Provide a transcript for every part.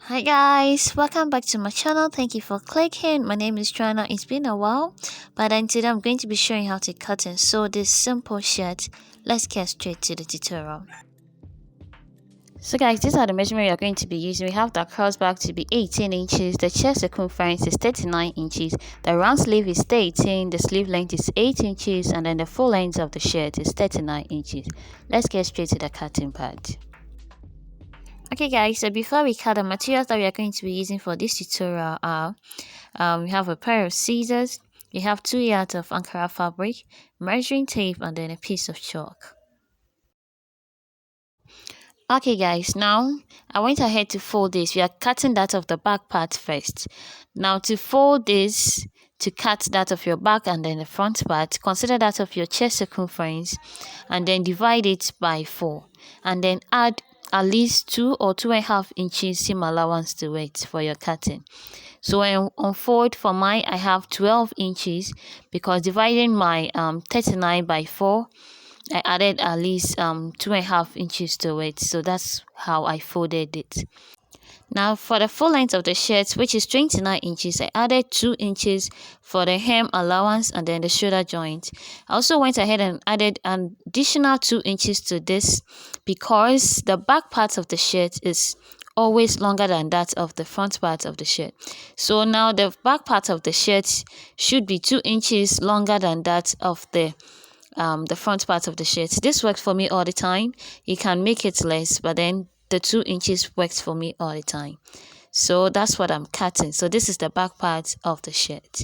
Hi guys, welcome back to my channel. Thank you for clicking. My name is Joanna. It's been a while, but then today I'm going to be showing how to cut and sew this simple shirt. Let's get straight to the tutorial. So guys, these are the measurements we are going to be using. We have the crossback to be 18 inches, the chest circumference is 39 inches, the round sleeve is 13, the sleeve length is 8 inches, and then the full length of the shirt is 39 inches. Let's get straight to the cutting part. Okay guys, so before we cut, the materials that we are going to be using for this tutorial are we have a pair of scissors, we have 2 yards of Ankara fabric, measuring tape, and then a piece of chalk. Okay guys, now I went ahead to fold this. We are cutting that of the back part first. Now to fold this, to cut that of your back and then the front part, consider that of your chest circumference and then divide it by 4 and then add at least 2 or 2.5 inches seam allowance to it for your cutting. So when on fold for mine, I have 12 inches because dividing my 39 by 4, I added at least 2.5 inches to it. So that's how I folded it. Now for the full length of the shirt, which is 29 inches, I added 2 inches for the hem allowance and then the shoulder joint. I also went ahead and added an additional 2 inches to this because the back part of the shirt is always longer than that of the front part of the shirt. So now the back part of the shirt should be 2 inches longer than that of the front part of the shirt. This works for me all the time. You can make it less, but then the 2 inches works for me all the time. So that's what I'm cutting. So this is the back part of the shirt.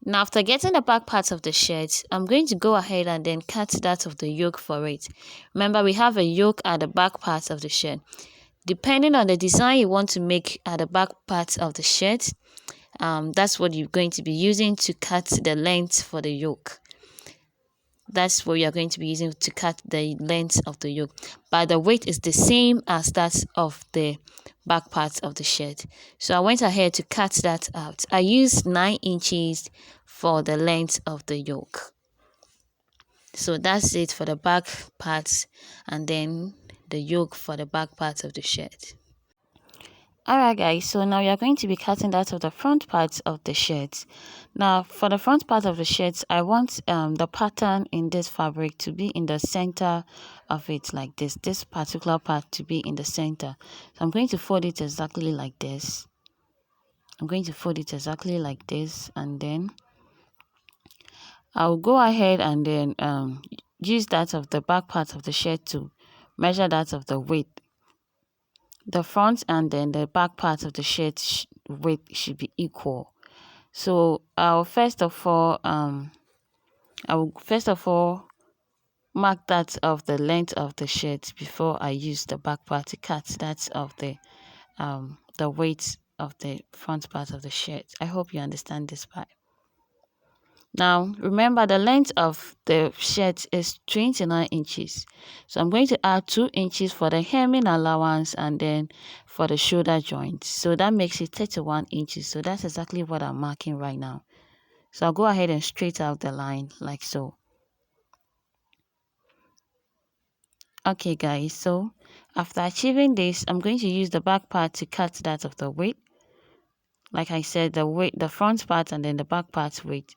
Now after getting the back part of the shirt, I'm going to go ahead and then cut that of the yoke for it. Remember, we have a yoke at the back part of the shirt. Depending on the design you want to make at the back part of the shirt, that's what you're going to be using to cut the length for the yoke. That's what we are going to be using to cut the length of the yoke, but the weight is the same as that of the back part of the shirt. So I went ahead to cut that out. I used 9 inches for the length of the yoke. So that's it for the back parts and then the yoke for the back part of the shirt. Alright guys, so now we are going to be cutting that of the front part of the shirt. Now for the front part of the shirt, I want the pattern in this fabric to be in the center of it like this particular part to be in the center. So I'm going to fold it exactly like this. I'm going to fold it exactly like this, and then I'll go ahead and then use that of the back part of the shirt to measure that of the width. The front and then the back part of the shirt weight should be equal. So I'll first of all mark that of the length of the shirt before I use the back part to cut that of the weight of the front part of the shirt. I hope you understand this part. Now, remember the length of the shirt is 29 inches. So I'm going to add 2 inches for the hemming allowance and then for the shoulder joint. So that makes it 31 inches. So that's exactly what I'm marking right now. So I'll go ahead and straight out the line like so. Okay guys, so after achieving this, I'm going to use the back part to cut that of the weight. Like I said, the front part and then the back part weight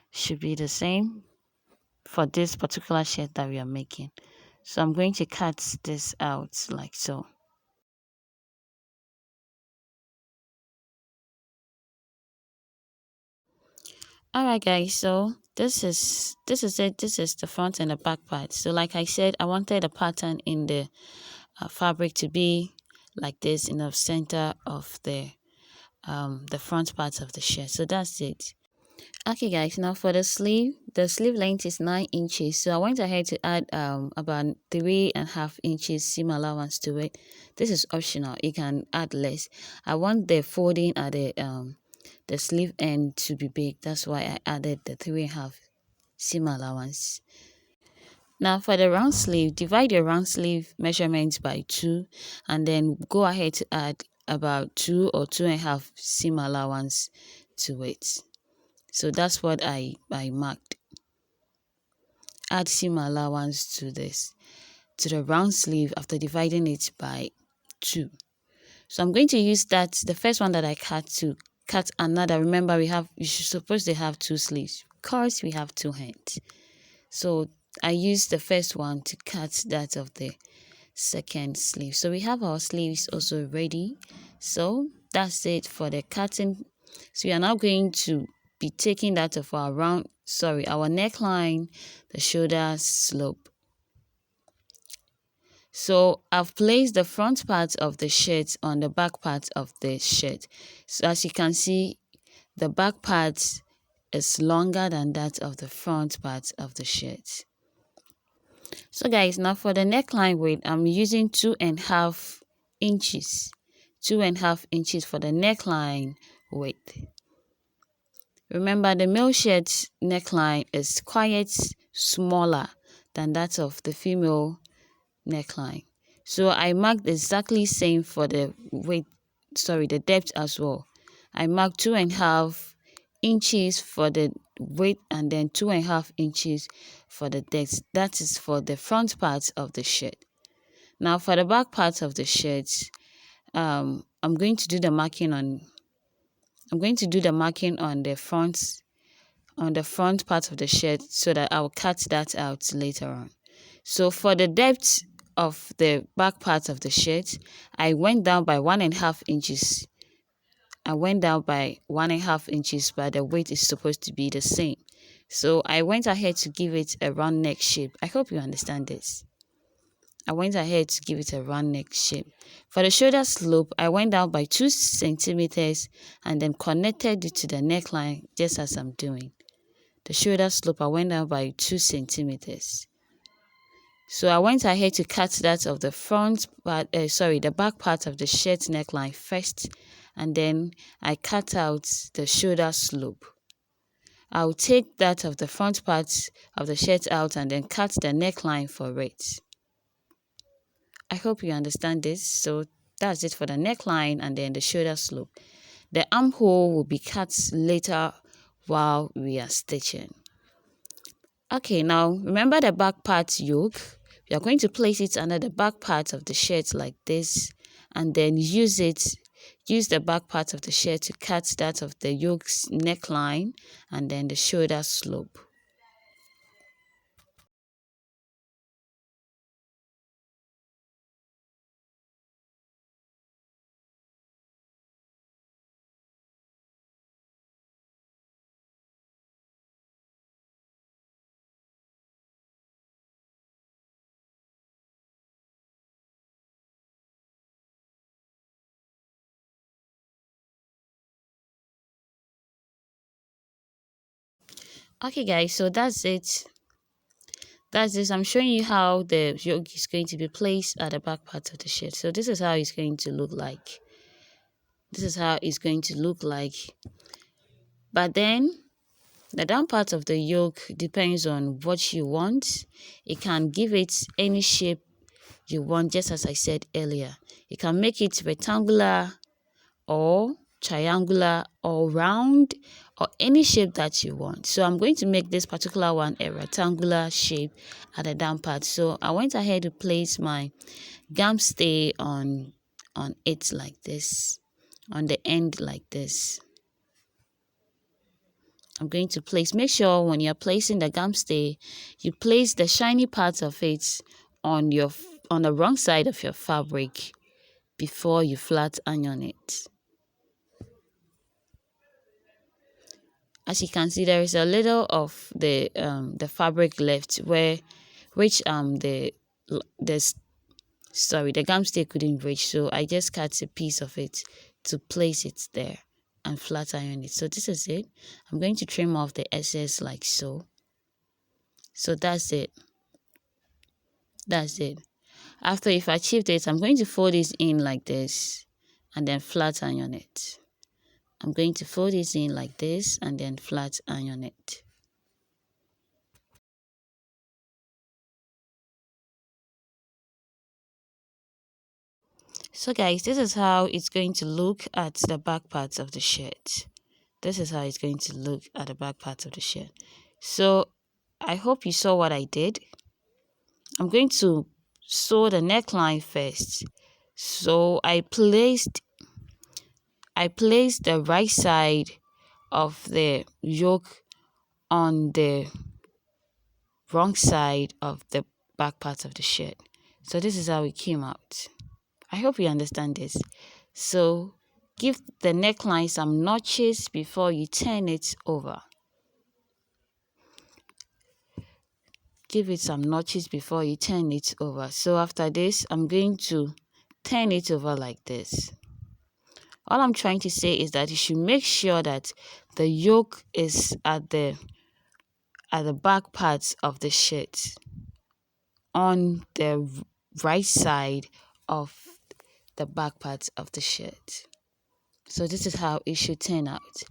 should be the same for this particular shirt that we are making. So I'm going to cut this out like so. Alright guys, so this is it. This is the front and the back part. So like I said, I wanted the pattern in the fabric to be like this in the center of the front part of the shirt. So that's it. Okay guys, now for the sleeve length is 9 inches. So I went ahead to add about 3.5 inches seam allowance to it. This is optional, you can add less. I want the folding at the sleeve end to be big. That's why I added the 3.5 seam allowance. Now for the round sleeve, divide your round sleeve measurements by 2 and then go ahead to add about 2 or 2.5 seam allowance to it. So that's what I marked. Add seam allowance to the round sleeve after dividing it by 2. So I'm going to use the first one that I cut, to cut another. Remember, you're supposed to have two sleeves because we have two hands. So I used the first one to cut that of the second sleeve. So we have our sleeves also ready. So that's it for the cutting. So we are now going to be taking that of our our neckline, the shoulder slope. So I've placed the front part of the shirt on the back part of the shirt. So as you can see, the back part is longer than that of the front part of the shirt. So guys, now for the neckline width, I'm using 2.5 inches. 2.5 inches for the neckline width. Remember, the male shirt neckline is quite smaller than that of the female neckline. So I marked exactly same for the the depth as well. I marked 2.5 inches for the width and then 2.5 inches for the depth. That is for the front part of the shirt. Now for the back part of the shirt, I'm going to do the marking on the front part of the shirt, so that I'll cut that out later on. So for the depth of the back part of the shirt, I went down by 1.5 inches. I went down by 1.5 inches, but the weight is supposed to be the same. So I went ahead to give it a round neck shape. I hope you understand this. I went ahead to give it a round neck shape. For the shoulder slope, I went down by 2 centimeters and then connected it to the neckline, just as I'm doing. The shoulder slope, I went down by 2 centimeters. So I went ahead to cut that of the the back part of the shirt neckline first, and then I cut out the shoulder slope. I'll take that of the front part of the shirt out and then cut the neckline for it. I hope you understand this. So that's it for the neckline and then the shoulder slope. The armhole will be cut later while we are stitching. Okay, now remember the back part yoke. We are going to place it under the back part of the shirt like this, and then use the back part of the shirt to cut that of the yoke's neckline and then the shoulder slope. Okay guys, so that's it. That's this. I'm showing you how the yoke is going to be placed at the back part of the shirt. So this is how it's going to look like. This is how it's going to look like. But then the down part of the yoke depends on what you want. It can give it any shape you want, just as I said earlier. You can make it rectangular or triangular or round or any shape that you want. So I'm going to make this particular one a rectangular shape at the down part. So I went ahead to place my gum stay on it like this, on the end like this. I'm going to make sure when you're placing the gum stay, you place the shiny parts of it on the wrong side of your fabric before you flat iron it. As you can see, there is a little of the fabric left which the gum stay couldn't reach, so I just cut a piece of it to place it there and flat iron it. So this is it. I'm going to trim off the excess like so. So that's it. That's it. After you've achieved it, I'm going to fold this in like this and then flat iron it. I'm going to fold this in like this and then flat iron it. So guys, this is how it's going to look at the back part of the shirt. This is how it's going to look at the back part of the shirt. So I hope you saw what I did. I'm going to sew the neckline first. So I placed the right side of the yoke on the wrong side of the back part of the shirt. So this is how it came out. I hope you understand this. So give the neckline some notches before you turn it over. Give it some notches before you turn it over. So after this, I'm going to turn it over like this. All I'm trying to say is that you should make sure that the yoke is at the back parts of the shirt on the right side of the back parts of the shirt. So this is how it should turn out.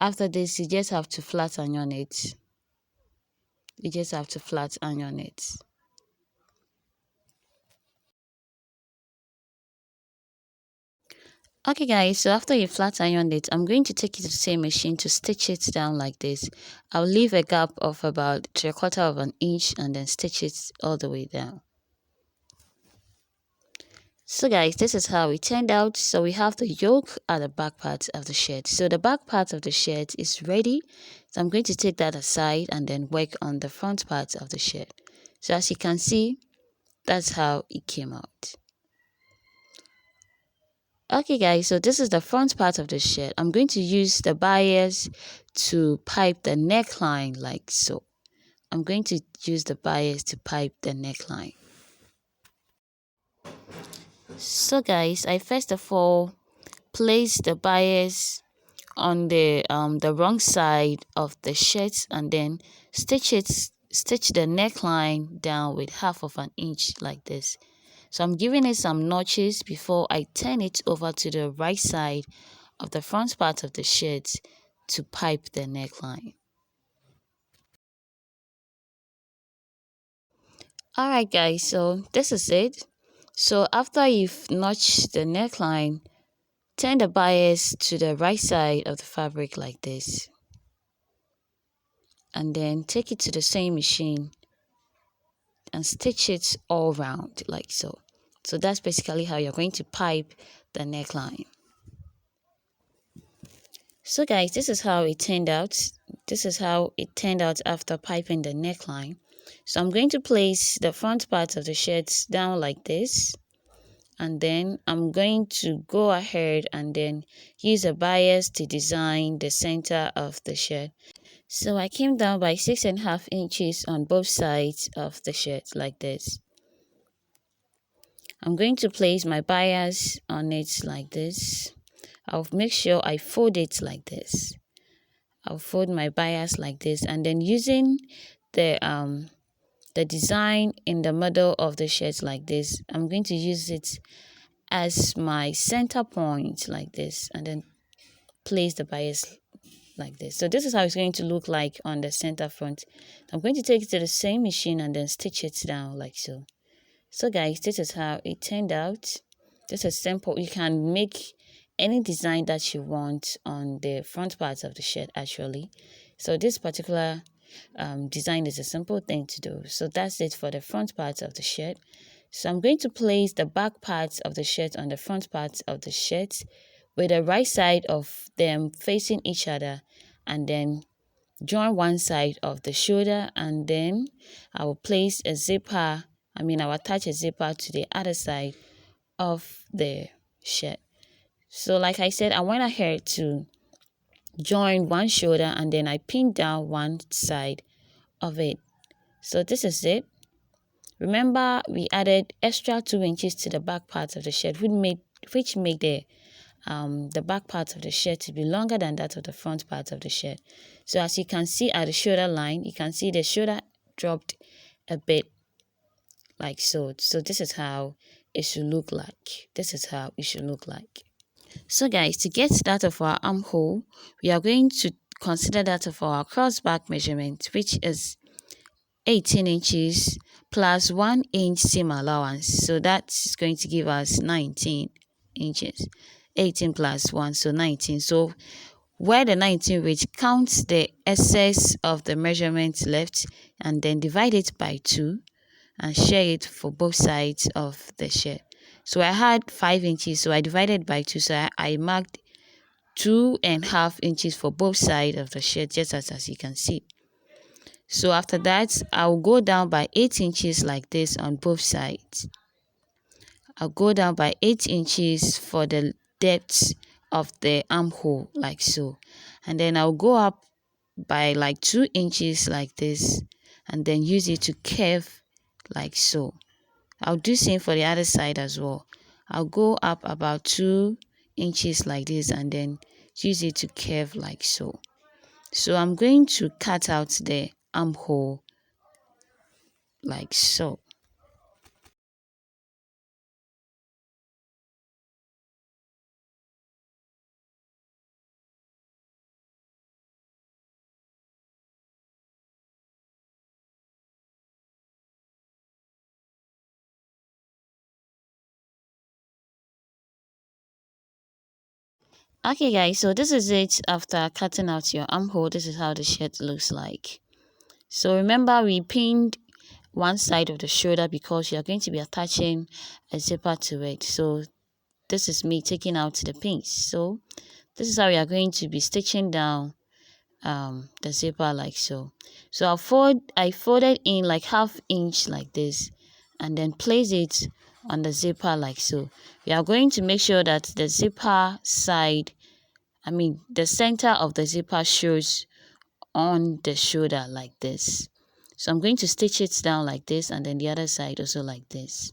After this, you just have to flat iron it. You just have to flat iron it. Okay guys, so after you flat iron it, I'm going to take it to the same machine to stitch it down like this. I'll leave a gap of about 3/4 of an inch and then stitch it all the way down. So guys, this is how it turned out. So we have the yoke at the back part of the shirt. So the back part of the shirt is ready. So I'm going to take that aside and then work on the front part of the shirt. So as you can see, that's how it came out. Okay guys, so this is the front part of the shirt. I'm going to use the bias to pipe the neckline like so. I'm going to use the bias to pipe the neckline. So guys, I first of all place the bias on the wrong side of the shirt and then stitch the neckline down with 1/2 of an inch like this. So I'm giving it some notches before I turn it over to the right side of the front part of the shirt to pipe the neckline. Alright guys, so this is it. So after you've notched the neckline, turn the bias to the right side of the fabric like this. And then take it to the same machine and stitch it all round like so. So that's basically how you're going to pipe the neckline. So guys, this is how it turned out. This is how it turned out after piping the neckline. So I'm going to place the front part of the shirt down like this. And then I'm going to go ahead and then use a bias to design the center of the shirt. So I came down by 6.5 inches on both sides of the shirt like this. I'm going to place my bias on it like this. I'll make sure I fold it like this. I'll fold my bias like this and then using the design in the middle of the shirt like this, I'm going to use it as my center point like this and then place the bias like this. So this is how it's going to look like on the center front. I'm going to take it to the same machine and then stitch it down like so. So guys, this is how it turned out. This is simple. You can make any design that you want on the front part of the shirt actually. So this particular design is a simple thing to do. So that's it for the front part of the shirt. So I'm going to place the back parts of the shirt on the front part of the shirt with the right side of them facing each other and then join one side of the shoulder and then I will place a zipper. I will attach a zipper to the other side of the shirt. So like I said, I went ahead to join one shoulder and then I pinned down one side of it. So this is it. Remember, we added extra 2 inches to the back part of the shirt, which made the back part of the shirt to be longer than that of the front part of the shirt. So as you can see at the shoulder line, you can see the shoulder dropped a bit like so. So this is how it should look like. This is how it should look like. So guys, to get that of our armhole, we are going to consider that of our cross back measurement, which is 18 inches plus 1 inch seam allowance. So that's going to give us 19 inches. 18 plus 1, so 19. So where the 19 reach, count the excess of the measurement left and then divide it by 2 and share it for both sides of the shirt. So I had 5 inches, so I divided by 2. So I marked 2.5 inches for both sides of the shirt, just as you can see. So after that, I'll go down by 8 inches like this on both sides. I'll go down by 8 inches for the depth of the armhole, like so. And then I'll go up by like 2 inches like this, and then use it to curve like so. I'll do same for the other side as well. I'll go up about 2 inches like this, and then use it to curve like so. So I'm going to cut out the armhole like so. Okay guys, so this is it after cutting out your armhole. This is how the shirt looks like. So remember, we pinned one side of the shoulder because you are going to be attaching a zipper to it. So this is me taking out the pins. So this is how we are going to be stitching down the zipper like so. So I folded in like 1/2 inch like this, and then place it on the zipper like so. We are going to make sure that the zipper side, the center of the zipper shows on the shoulder like this. So I'm going to stitch it down like this, and then the other side also like this.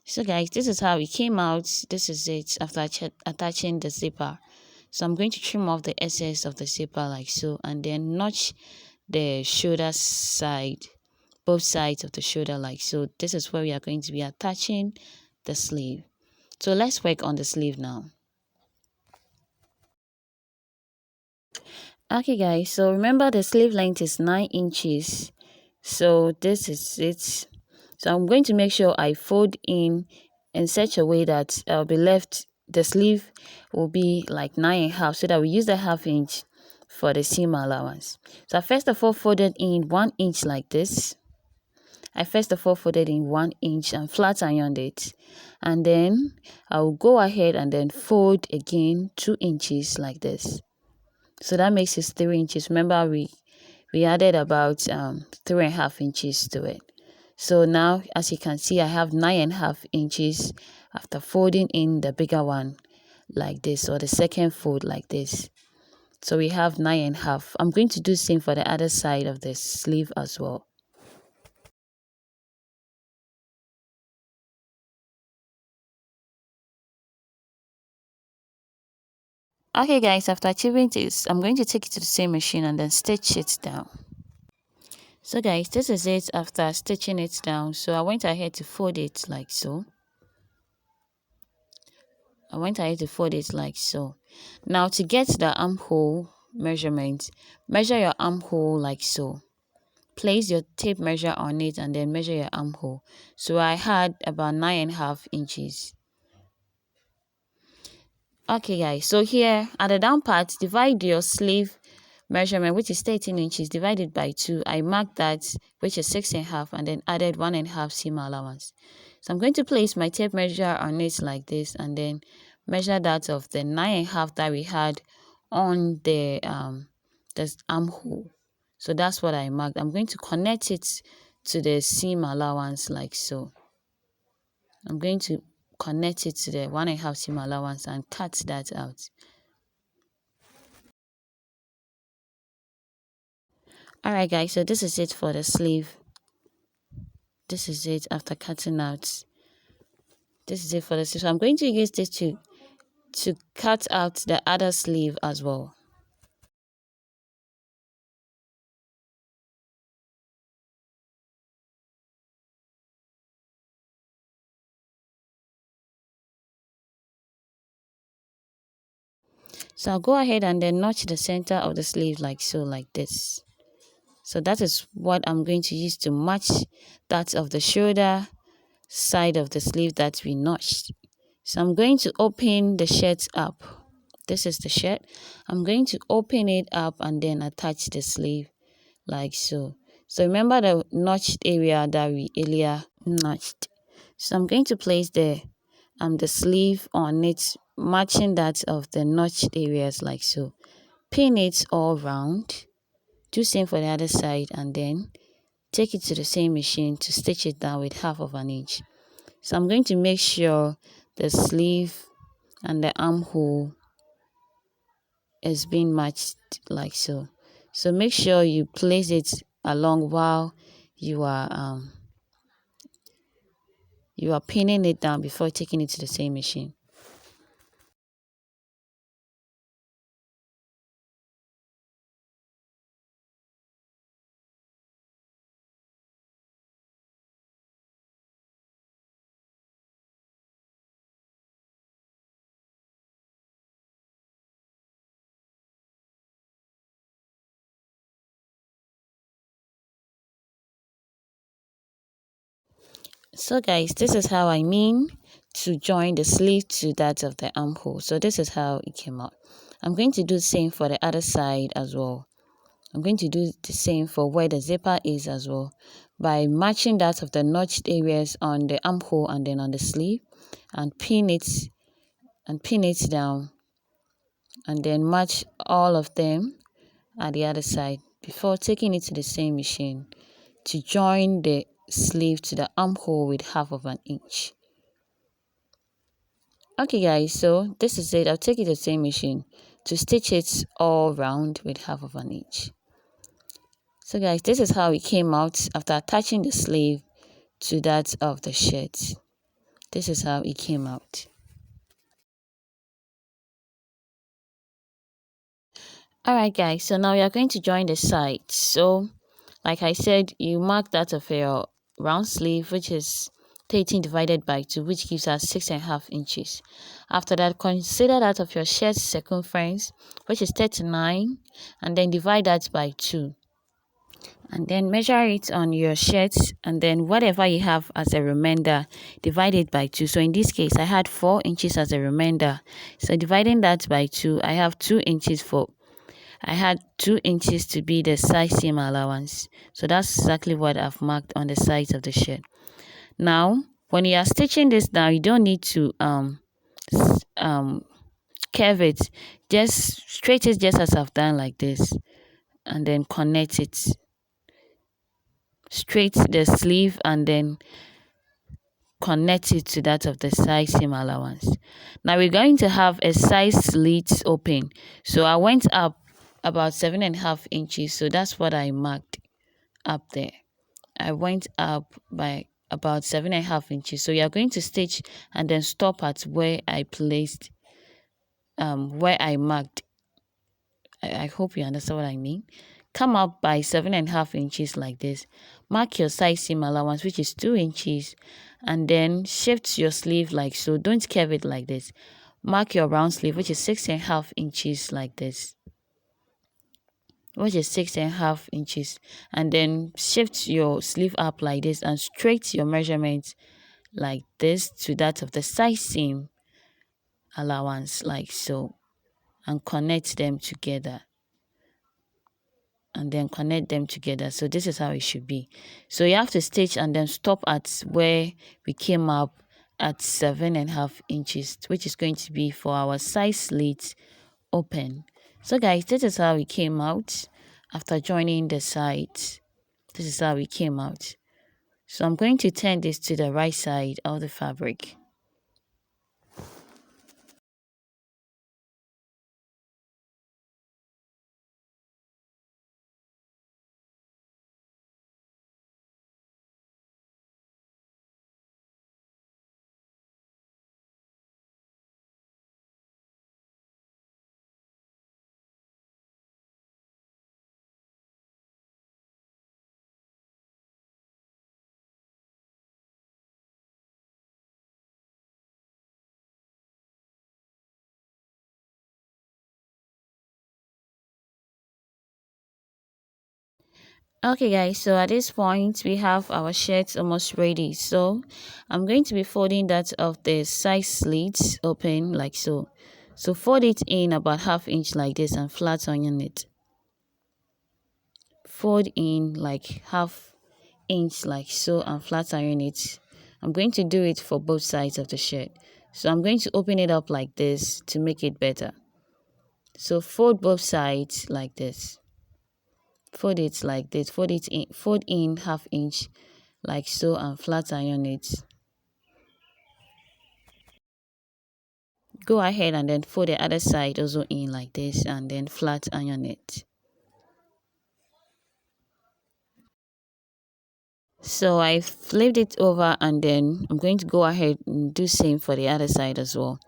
So guys, this is how it came out. This is it after attaching the zipper. So I'm going to trim off the excess of the zipper like so, and then notch the shoulder side, both sides of the shoulder like so. This is where we are going to be attaching the sleeve. So let's work on the sleeve now. Okay guys, so remember the sleeve length is 9 inches. So this is it. So I'm going to make sure I fold in such a way that I'll be left, the sleeve will be like 9.5, so that we use the 1/2 inch for the seam allowance. So I first of all folded in 1 inch like this. I first of all folded in 1 inch and flat ironed it. And then I'll go ahead and then fold again 2 inches like this. So that makes it 3 inches. Remember, we added about 3.5 inches to it. So now, as you can see, I have 9.5 inches after folding in the bigger one like this, or the second fold like this. So we have 9.5. I'm going to do the same for the other side of the sleeve as well. Okay guys, after achieving this, I'm going to take it to the same machine and then stitch it down. So guys, this is it after stitching it down. So I went ahead to fold it like so. Now to get the armhole measurement, measure your armhole like so. Place your tape measure on it and then measure your armhole. So I had about 9.5 inches. Okay guys, so here at the down part, divide your sleeve measurement, which is 13 inches, divided by 2. I marked that, which is 6.5, and then added 1.5 seam allowance. So I'm going to place my tape measure on it like this, and then measure that of the 9.5 that we had on the armhole. So that's what I marked. I'm going to connect it to the seam allowance like so. I'm going to connect it to the 1.5 seam allowance and cut that out. Alright guys, so this is it for the sleeve. This is it after cutting out. This is it for the sleeve. So I'm going to use this to cut out the other sleeve as well. So I'll go ahead and then notch the center of the sleeve like so, like this. So that is what I'm going to use to match that of the shoulder side of the sleeve that we notched. So I'm going to open the shirt up. This is the shirt. I'm going to open it up and then attach the sleeve like so. So remember the notched area that we earlier notched. So I'm going to place the sleeve on it, matching that of the notched areas like so. Pin it all round. Do same for the other side, and then take it to the same machine to stitch it down with 1/2 inch. So I'm going to make sure the sleeve and the armhole is being matched like so. So make sure you place it along while you are pinning it down before taking it to the same machine. So guys, this is how I mean to join the sleeve to that of the armhole. So this is how it came out. I'm going to do the same for the other side as well. I'm going to do the same for where the zipper is as well, by matching that of the notched areas on the armhole and then on the sleeve, and pin it down, and then match all of them at the other side before taking it to the same machine to join the sleeve to the armhole with 1/2 inch. Okay guys, so this is it. I'll take it to the same machine to stitch it all round with 1/2 inch. So guys, this is how it came out after attaching the sleeve to that of the shirt. This is how it came out. Alright guys, so now we are going to join the sides. So like I said, you mark that of your round sleeve, which is 13 divided by 2, which gives us 6.5 inches. After that, consider that of your shirt circumference, which is 39, and then divide that by 2. And then measure it on your shirt, and then whatever you have as a remainder, divide it by 2. So in this case, I had 4 inches as a remainder. So dividing that by 2, I have 2 inches I had 2 inches to be the side seam allowance. So that's exactly what I've marked on the sides of the shirt. Now, when you are stitching this down, you don't need to curve it. Just straight it just as I've done like this, and then connect it. Straight the sleeve and then connect it to that of the side seam allowance. Now we're going to have a side slit open. So I went up about 7.5 inches. So that's what I marked up there. I went up by about 7.5 inches. So you're going to stitch and then stop at where I placed, where I marked. I hope you understand what I mean. Come up by 7.5 inches like this. Mark your side seam allowance, which is 2 inches, and then shift your sleeve like so. Don't curve it like this. Mark your round sleeve, which is 6.5 inches like this, which is 6.5 inches, and then shift your sleeve up like this and straight your measurement like this to that of the side seam allowance like so, and connect them together. And then connect them together. So this is how it should be. So you have to stitch and then stop at where we came up at 7.5 inches, which is going to be for our side slit open. So guys, this is how it came out after joining the sides. This is how it came out. So I'm going to turn this to the right side of the fabric. Okay guys, so at this point we have our shirts almost ready. So I'm going to be folding that of the side slits open like so. So fold it in about 1/2 inch like this and flat on it. fold in like half inch like so and flat iron it. I'm going to do it for both sides of the shirt. So I'm going to open it up like this to make it better. So fold both sides like this. Fold it like this. Fold in half inch like so and flat iron it. Go ahead and then fold the other side also in like this and then flat iron it. So I've flipped it over and then I'm going to go ahead and do same for the other side as well.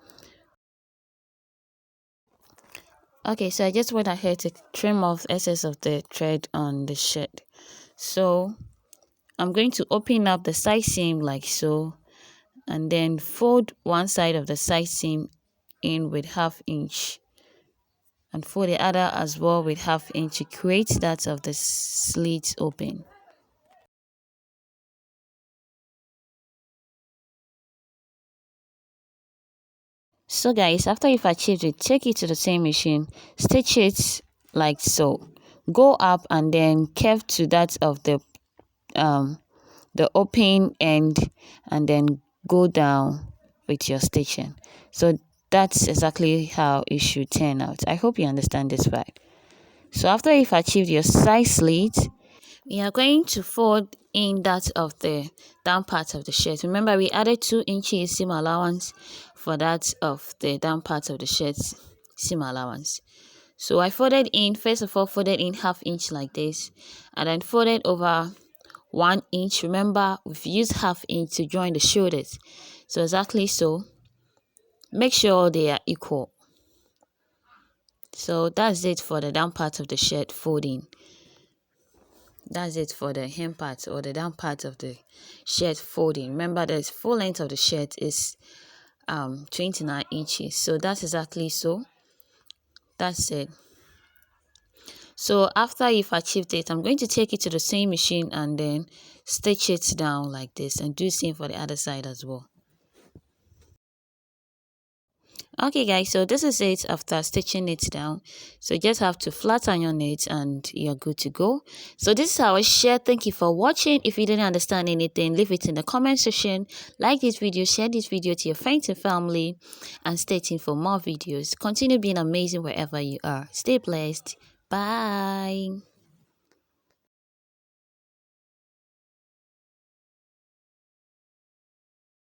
Okay, so I just went ahead to trim off excess of the thread on the shirt. So I'm going to open up the side seam like so and then fold one side of the side seam in with half inch and fold the other as well with half inch to create that of the slit open. So guys, after you've achieved it, take it to the same machine, stitch it like so, go up and then curve to that of the open end and then go down with your stitching. So that's exactly how it should turn out. I hope you understand this part. So after you've achieved your side slit, we are going to fold in that of the down part of the shirt. Remember, we added 2 inches seam allowance for that of the down part of the shirt seam allowance. So I folded in, first of all, folded in half inch like this, and then folded over 1 inch. Remember, we've used half inch to join the shoulders. So exactly so. Make sure they are equal. So that's it for the down part of the shirt folding. That's it for the hem part or the down part of the shirt folding. Remember, the full length of the shirt is 29 inches. So that's exactly so. That's it. So after you've achieved it, I'm going to take it to the same machine and then stitch it down like this and do same for the other side as well. Okay guys, so this is it after stitching it down. So you just have to flat iron it and you're good to go. So this is our share. Thank you for watching. If you didn't understand anything, leave it in the comment section. Like this video, share this video to your friends and family, and stay tuned for more videos. Continue being amazing wherever you are. Stay blessed. Bye.